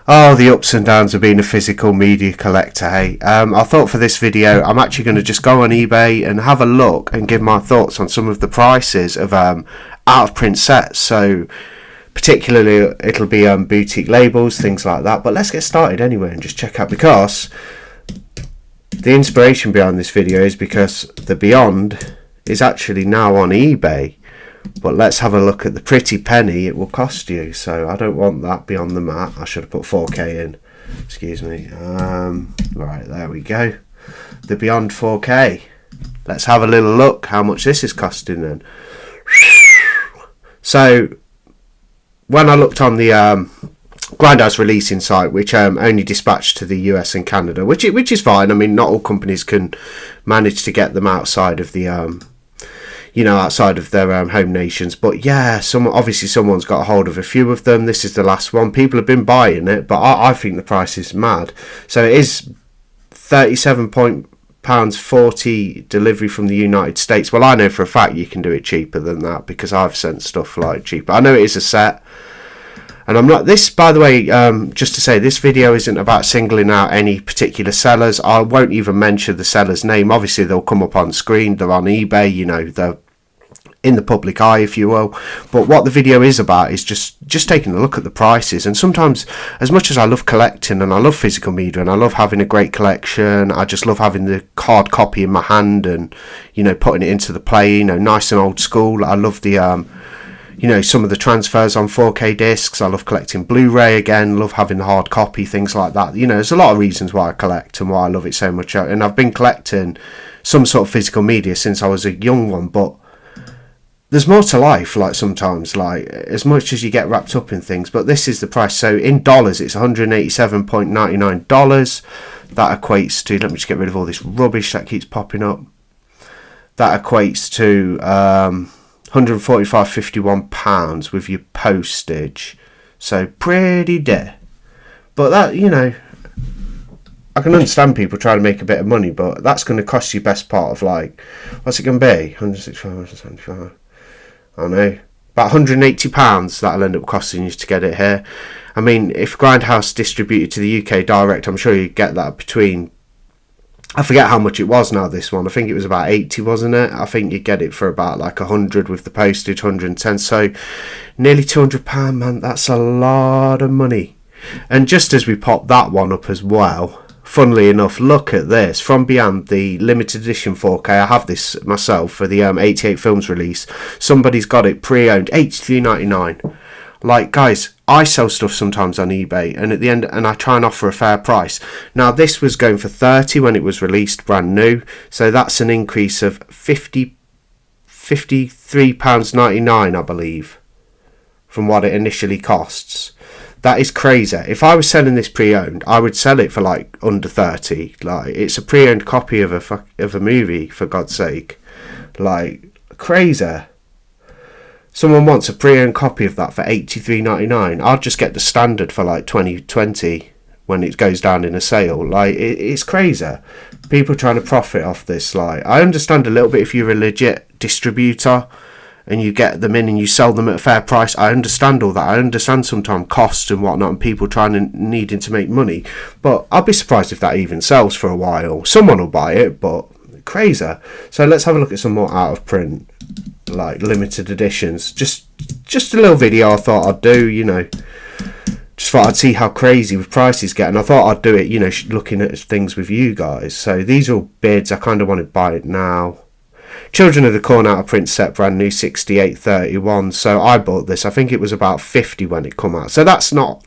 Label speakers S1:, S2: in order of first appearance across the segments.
S1: Oh, the ups and downs of being a physical media collector, hey. I thought for this video, I'm actually going to just go on eBay and have a look and give my thoughts on some of the prices of out-of-print sets. So, particularly, it'll be boutique labels, things like that. But let's get started anyway and just check out, because the inspiration behind this video is because the Beyond is actually now on eBay. But let's have a look at the pretty penny it will cost you. So I don't want that beyond the mat. I should have put 4K in. Excuse me. Right, there we go. The Beyond 4K. Let's have a little look how much this is costing then. So when I looked on the Grindhouse releasing site, which only dispatched to the US and Canada, which is fine. I mean, not all companies can manage to get them outside of the outside of their home nations. But yeah, obviously someone's got a hold of a few of them. This is the last one. People have been buying it, but I think the price is mad. So it is £37.40 delivery from the United States. Well, I know for a fact you can do it cheaper than that, because I've sent stuff like cheaper. I know it is a set. And I'm not, this, by the way, just to say, this video isn't about singling out any particular sellers. I won't even mention the seller's name. Obviously, they'll come up on screen. They're on eBay, they're in the public eye, if you will. But what the video is about is just taking a look at the prices. And sometimes, as much as I love collecting and I love physical media and I love having a great collection, I just love having the hard copy in my hand and, putting it into the play, nice and old school. I love the some of the transfers on 4K discs. I love collecting Blu-ray again, love having the hard copy, things like that. There's a lot of reasons why I collect and why I love it so much. And I've been collecting some sort of physical media since I was a young one, but there's more to life, sometimes, as much as you get wrapped up in things. But this is the price. So in dollars, it's $187.99. That equates to, let me just get rid of all this rubbish that keeps popping up. That equates to £145.51 with your postage. So pretty dear. But that, I can understand people trying to make a bit of money, but that's going to cost you best part of what's it going to be? 165, 175. I don't know. About £180 that'll end up costing you to get it here. I mean, if Grindhouse distributed to the UK direct, I'm sure you'd get that between, I forget how much it was now, this one. I think it was about 80, wasn't it? I think you get it for about 100 with the postage, 110. So nearly £200, man. That's a lot of money. And just as we pop that one up as well, funnily enough, look at this. From Beyond, the limited edition 4K. I have this myself for the 88 Films release. Somebody's got it pre-owned, $83.99. Guys, I sell stuff sometimes on eBay, and at the end, and I try and offer a fair price. Now, this was going for £30 when it was released, brand new. So that's an increase of £53.99, I believe, from what it initially costs. That is crazy. If I was selling this pre-owned, I would sell it for under 30. It's a pre-owned copy of a movie, for God's sake. Crazy. Someone wants a pre-owned copy of that for $83.99. I'll just get the standard for $20 when it goes down in a sale. It's crazy. People trying to profit off this. I understand a little bit if you're a legit distributor and you get them in and you sell them at a fair price. I understand all that. I understand sometimes costs and whatnot and people needing to make money. But I'll be surprised if that even sells for a while. Someone will buy it, but crazy. So let's have a look at some more out of print, limited editions. Just a little video I thought I'd do, Just thought I'd see how crazy with prices get. And I thought I'd do it, looking at things with you guys. So these are all bids. I kind of want to buy it now. Children of the Corn out of print set, brand new, 68.31. So I bought this. I think it was about 50 when it come out. So that's not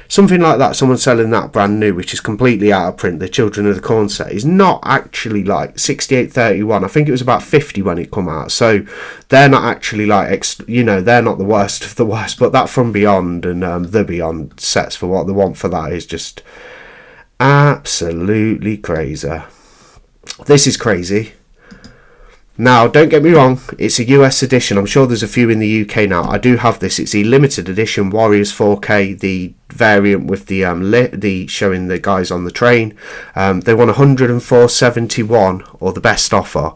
S1: something like that. Someone selling that brand new, which is completely out of print. The Children of the Corn set is not actually 68.31. I think it was about 50 when it come out. So they're not actually they're not the worst of the worst. But that From Beyond and the Beyond sets, for what they want for that, is just absolutely crazy. This is crazy. Now, don't get me wrong, it's a US edition. I'm sure there's a few in the UK now. I do have this. It's the limited edition Warriors 4K, the variant with the showing the guys on the train. They want 104.71 or the best offer,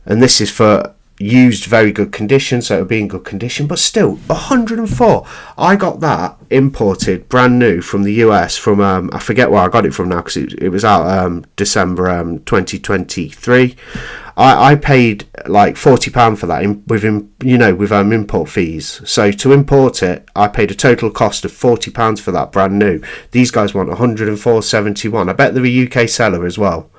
S1: and this is for used, very good condition, so it would be in good condition, but still 104. I got that imported brand new from the US, from I forget where I got it from now, because it was out December 2023. I paid like £40 for that with import fees. So to import it, I paid a total cost of £40 for that brand new. These guys want 104.71. I bet they're a UK seller as well.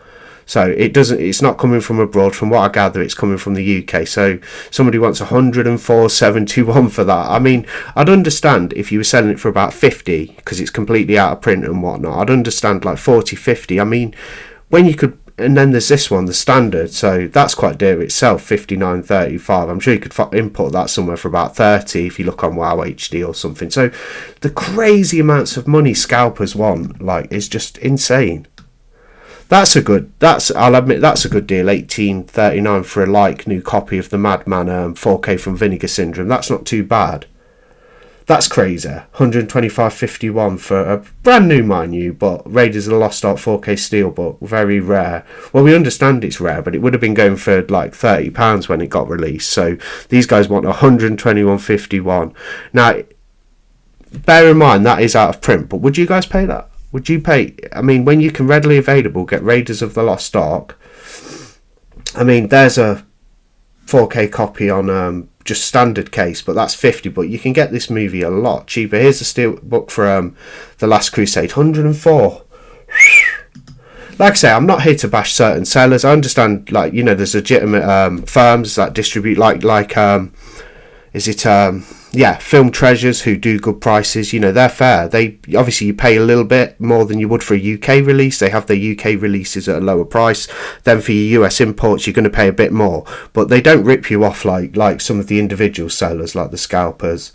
S1: So it's not coming from abroad. From what I gather, it's coming from the UK. So somebody wants 104.71 for that. I mean, I'd understand if you were selling it for about 50 because it's completely out of print and whatnot. I'd understand like 40, 50. I mean, when you could. And then there's this one, the standard, so that's quite dear itself, 59.35. I'm sure you could import that somewhere for about 30 if you look on Wow HD or something. So the crazy amounts of money scalpers want, like, is just insane. I'll admit that's a good deal, 18.39 for a new copy of the Madman 4K from Vinegar Syndrome. That's not too bad. That's crazy. 125.51 for a brand new, mind you, but Raiders of the Lost Ark 4K Steelbook, very rare. Well, we understand it's rare, but it would have been going for like £30 when it got released. So these guys want 121.51. Now, bear in mind that is out of print, but would you guys pay that? Would you pay? I mean, when you can readily available get Raiders of the Lost Ark, I mean, there's a 4K copy on just standard case, but that's 50. But you can get this movie a lot cheaper. Here's a steelbook for The Last Crusade, 104. Like I say, I'm not here to bash certain sellers. I understand, like, you know, there's legitimate firms that distribute Film Treasures, who do good prices. You know, they're fair. They obviously, you pay a little bit more than you would for a UK release. They have their UK releases at a lower price. Then for your US imports, you're going to pay a bit more, but they don't rip you off like some of the individual sellers, like the Scalpers.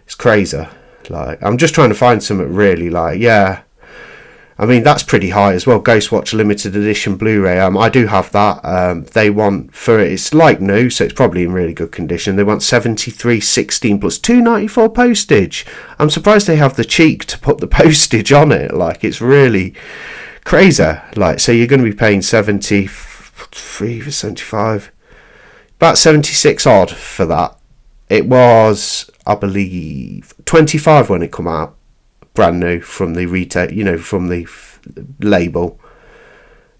S1: It's crazy. Like, I'm just trying to find something really, like, yeah, I mean, that's pretty high as well. Ghostwatch limited edition Blu-ray. I do have that. They want, for it, it's like new, so it's probably in really good condition. They want 73.16 plus £2.94 postage. I'm surprised they have the cheek to put the postage on it. Like, it's really crazy. Like, so you're going to be paying 73 for 75, about 76 odd for that. It was, I believe, 25 when it come out. Brand new from the retail, you know, from the label.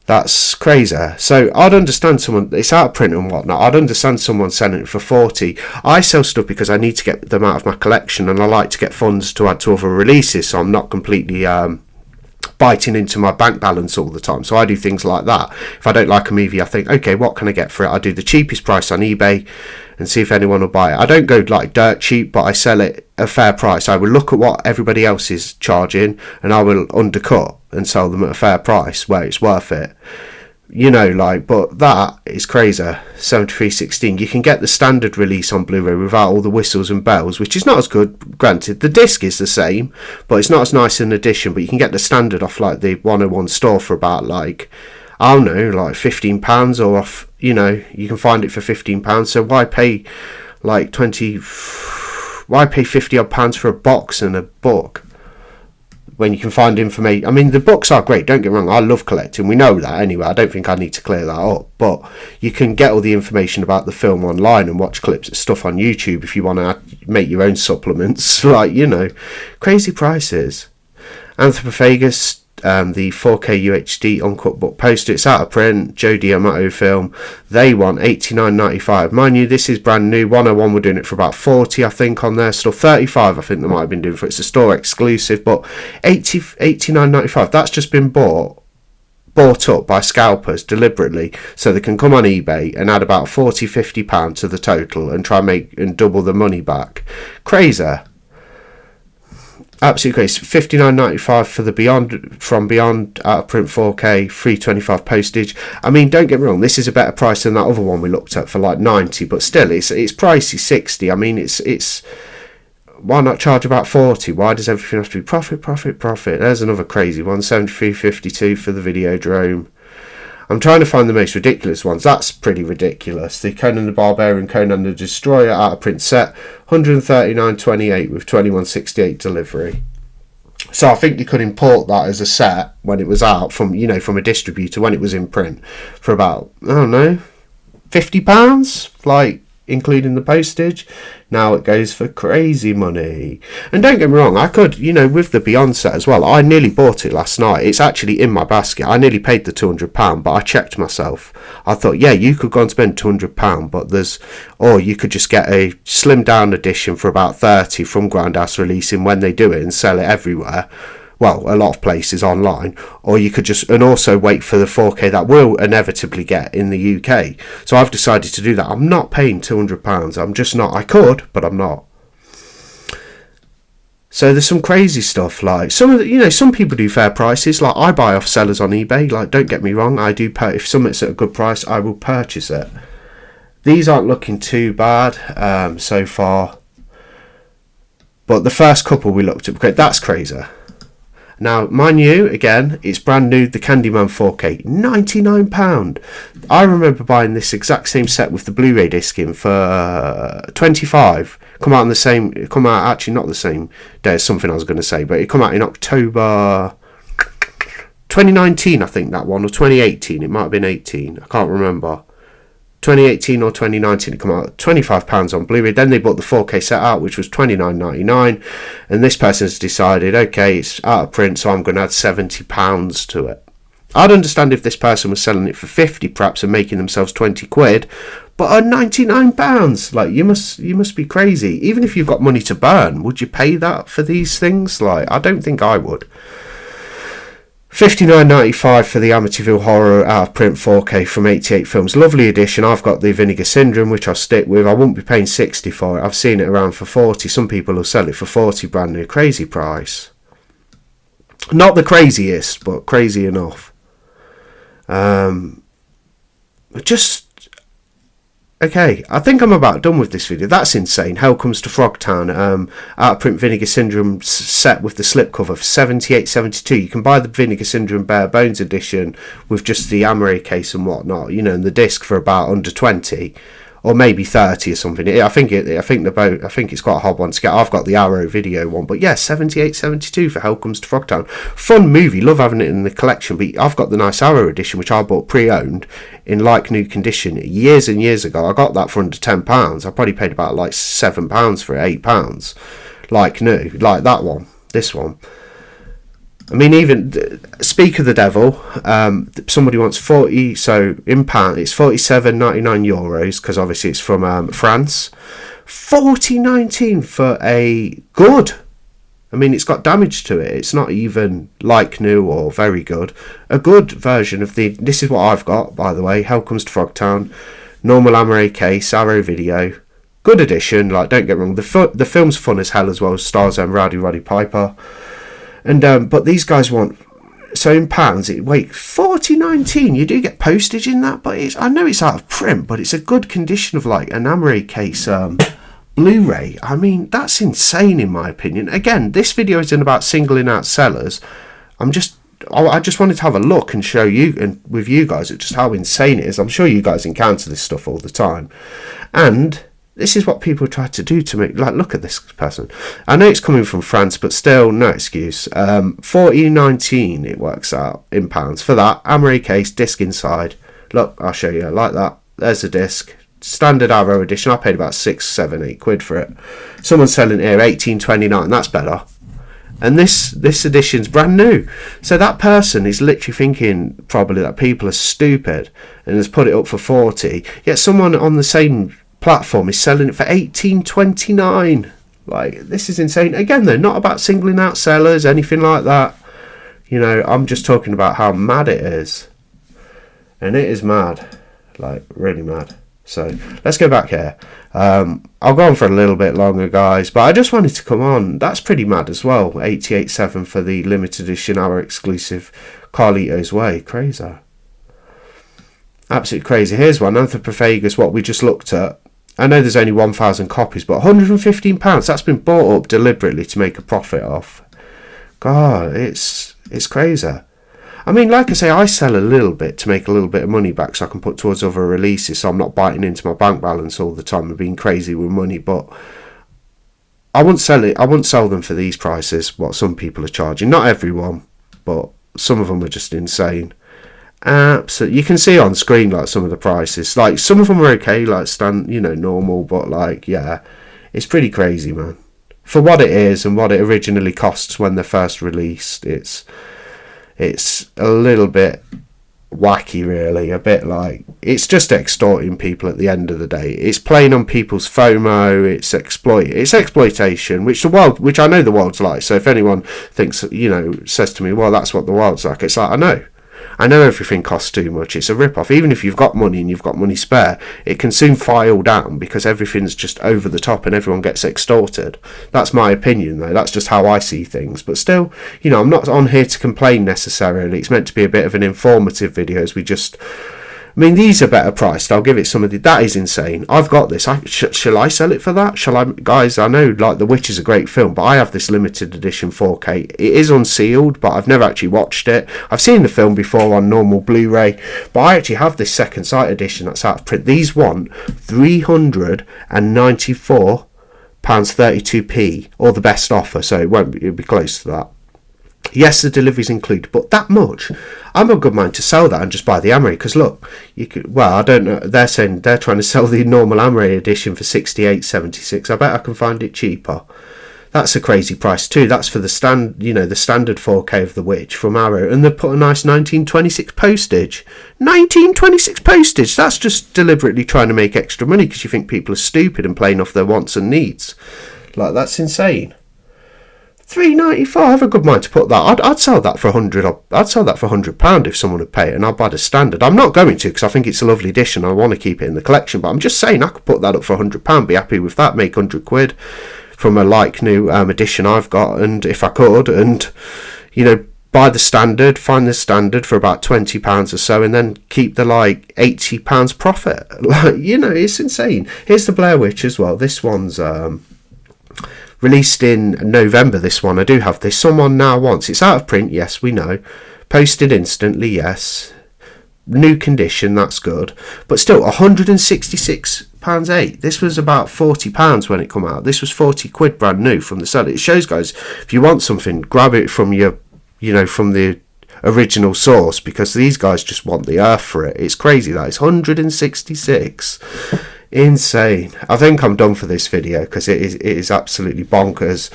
S1: That's crazy. So I'd understand someone, it's out of print and whatnot, I'd understand someone selling it for 40. I sell stuff because I need to get them out of my collection, and I like to get funds to add to other releases, so I'm not completely biting into my bank balance all the time. So I do things like that. If I don't like a movie, I think, okay, what can I get for it? I do the cheapest price on eBay and see if anyone will buy it. I don't go like dirt cheap, but I sell it a fair price. I will look at what everybody else is charging, and I will undercut and sell them at a fair price where it's worth it. You know, like, but that is crazy. 73.16. You can get the standard release on Blu-ray without all the whistles and bells, which is not as good. Granted, the disc is the same, but it's not as nice an edition. But you can get the standard off like the 101 store for about, like, I don't know, like £15, or off, you know, you can find it for £15. So why pay like 20? Why pay 50 odd pounds for a box and a book when you can find information? I mean, the books are great, don't get me wrong, I love collecting, we know that anyway, I don't think I need to clear that up, but you can get all the information about the film online and watch clips of stuff on YouTube if you want to make your own supplements. Like, you know, crazy prices. Anthropophagus, the 4K UHD uncut book poster, it's out of print, Joe D'Amato film. They want $89.95. Mind you, this is brand new. 101 were doing it for about 40, I think, on their stuff. 35, I think they might have been doing for it. It's a store exclusive, but $89.95. That's just been bought up by scalpers deliberately, so they can come on eBay and add about £40-50 to the total and try and make and double the money back. Crazy. Absolutely crazy. $59.95 for the Beyond out of print 4K, $3.25 postage. I mean, don't get me wrong, this is a better price than that other one we looked at for like 90, but still, it's pricey, 60. I mean, it's why not charge about 40? Why does everything have to be profit? There's another crazy one, $73.52 for the Videodrome. I'm trying to find the most ridiculous ones. That's pretty ridiculous. The Conan the Barbarian, Conan the Destroyer out of print set, $139.28 with $21.68 delivery. So I think you could import that as a set when it was out from, you know, from a distributor when it was in print for about, I don't know, £50, like including the postage. Now it goes for crazy money. And don't get me wrong, I could, with the Beyond set as well, I nearly bought it last night. It's actually in my basket. I nearly paid the £200, but I checked myself. I thought, yeah, you could go and spend £200, but or you could just get a slimmed down edition for about 30 from Grindhouse Releasing when they do it and sell it everywhere. Well, a lot of places online, or you could and also wait for the 4K that will inevitably get in the UK. So I've decided to do that. I'm not paying £200. I'm just not. I could, but I'm not. So there's some crazy stuff, like some people do fair prices. Like I buy off sellers on eBay. Like, don't get me wrong, I do. If something's at a good price, I will purchase it. These aren't looking too bad so far, but the first couple we looked at, that's crazy. Now, mind you, again, it's brand new, the Candyman 4K, £99. I remember buying this exact same set with the Blu-ray disc in for £25. Actually not the same day as something I was going to say, but it come out in October 2019, I think, that one, or 2018, it might have been 18, I can't remember. 2018 or 2019, it come out £25 on Blu-ray. Then they bought the 4K set out, which was $29.99, and this person's decided, okay, it's out of print, so I'm going to add £70 to it. I'd understand if this person was selling it for 50 perhaps and making themselves 20 quid, but at £99, like, you must be crazy. Even if you've got money to burn, would you pay that for these things? Like, I don't think I would. $59.95 for the Amityville Horror out of print 4K from 88 Films. Lovely edition. I've got the Vinegar Syndrome, which I'll stick with. I won't be paying 60 for it. I've seen it around for 40. Some people will sell it for 40, brand new. Crazy price. Not the craziest, but crazy enough. Okay, I think I'm about done with this video. That's insane. Hell Comes to Frogtown, out of print Vinegar Syndrome set with the slipcover for $78.72. You can buy the Vinegar Syndrome Bare Bones edition with just the Amaray case and whatnot, and the disc for about under 20, or maybe 30 or something. I think it's quite a hard one to get. I've got the Arrow video one, but yeah, $78.72 for Hell Comes to Frogtown. Fun movie, love having it in the collection. But I've got the nice Arrow edition, which I bought pre-owned in like new condition years and years ago. I got that for under £10. I probably paid about like £7 for it, £8, like new, like that one, this one. I mean, even speak of the devil, somebody wants 40, so in pound it's €47.99, because obviously it's from France. $40.19 for a good, I mean, it's got damage to it, it's not even like new or very good, a good version of this is what I've got, by the way, Hell Comes to Frogtown, normal Amaray case, Arrow video, good edition, like, don't get me wrong, the film's fun as hell as well, stars Roddy Piper. And but these guys want, so in pounds, $40.19. You do get postage in that, but I know it's out of print, but it's a good condition of like an Amaray case Blu-ray. I mean, that's insane in my opinion. Again, this video isn't about singling out sellers. I just wanted to have a look and show you and with you guys just how insane it is. I'm sure you guys encounter this stuff all the time, and this is what people try to do to make, like, look at this person. I know it's coming from France, but still, no excuse. $40.19 it works out in pounds for that Amaray case, disc inside. Look, I'll show you, like that. There's the disc, standard Arrow edition. I paid about 6, 7, 8 quid for it. Someone's selling here $18.29. That's better. And this edition's brand new. So that person is literally thinking probably that people are stupid and has put it up for 40. Yet someone on the same platform is selling it for $18.29. Like, this is insane. Again though, not about singling out sellers, anything like that. I'm just talking about how mad it is. And it is mad. Like, really mad. So let's go back here. I'll go on for a little bit longer, guys, but I just wanted to come on. That's pretty mad as well. 88.7 for the limited edition, our exclusive Carlito's Way. Crazy. Absolutely crazy. Here's one, Anthropophagus, what we just looked at. I know there's only 1,000 copies, but £115, that's been bought up deliberately to make a profit off. God, it's crazy. I mean, like I say, I sell a little bit to make a little bit of money back so I can put towards other releases, so I'm not biting into my bank balance all the time and being crazy with money, but I wouldn't sell them for these prices, what some people are charging. Not everyone, but some of them are just insane. Absolutely, you can see on screen like some of the prices. Like some of them are okay, like normal, but like yeah, it's pretty crazy, man. For what it is and what it originally costs when they're first released, it's a little bit wacky, really. A bit like it's just extorting people at the end of the day. It's playing on people's FOMO. It's exploitation, which I know the world's like. So if anyone thinks, says to me, well, that's what the world's like, it's like I know everything costs too much. It's a rip-off. Even if you've got money and you've got money spare, it can soon file down because everything's just over the top and everyone gets extorted. That's my opinion, though. That's just how I see things. But still, I'm not on here to complain necessarily. It's meant to be a bit of an informative video as we just... I mean, these are better priced. I'll give it some of the... That is insane. I've got this. Shall I sell it for that? Shall I... Guys, I know, like, The Witch is a great film, but I have this limited edition 4K. It is unsealed, but I've never actually watched it. I've seen the film before on normal Blu-ray, but I actually have this second sight edition that's out of print. These want £394.32p, or the best offer, so it'll be close to that. Yes, the delivery's included, but that much, I'm a good mind to sell that and just buy the Amray. Because look, you could. Well, I don't know. They're saying they're trying to sell the normal Amray edition for $68.76. I bet I can find it cheaper. That's a crazy price too. That's for the standard 4K of The Witch from Arrow, and they put a nice 1926 postage. 1926 postage. That's just deliberately trying to make extra money because you think people are stupid and playing off their wants and needs. Like, that's insane. £3.94. I have a good mind to put that. I'd sell that for £100. I'd sell that for £100 if someone would pay it, and I'd buy the standard. I'm not going to because I think it's a lovely edition. I want to keep it in the collection, but I'm just saying I could put that up for £100. Be happy with that. Make £100 from a like new edition I've got, and if I could, and buy the standard, find the standard for about £20 or so, and then keep the like £80 profit. Like, it's insane. Here's the Blair Witch as well. This one's released in November, this one. I do have this. Someone now wants... It's out of print, yes, we know. Posted instantly, yes. New condition, that's good. But still, £166.8. This was about £40 when it come out. This was £40 brand new from the seller. It shows, guys, if you want something, grab it from from the original source, because these guys just want the earth for it. It's crazy, that. It's 166. Insane. I think I'm done for this video because it is absolutely bonkers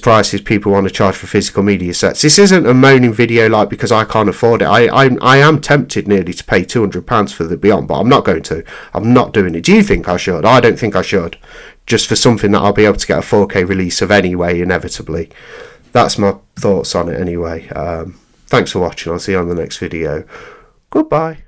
S1: prices people want to charge for physical media sets. This isn't a moaning video like because I can't afford it. I am tempted nearly to pay £200 for the Beyond, but I'm not going to. I'm not doing it. Do you think I should? I don't think I should, just for something that I'll be able to get a 4K release of anyway, inevitably. That's my thoughts on it anyway. Thanks for watching. I'll see you on the next video. Goodbye.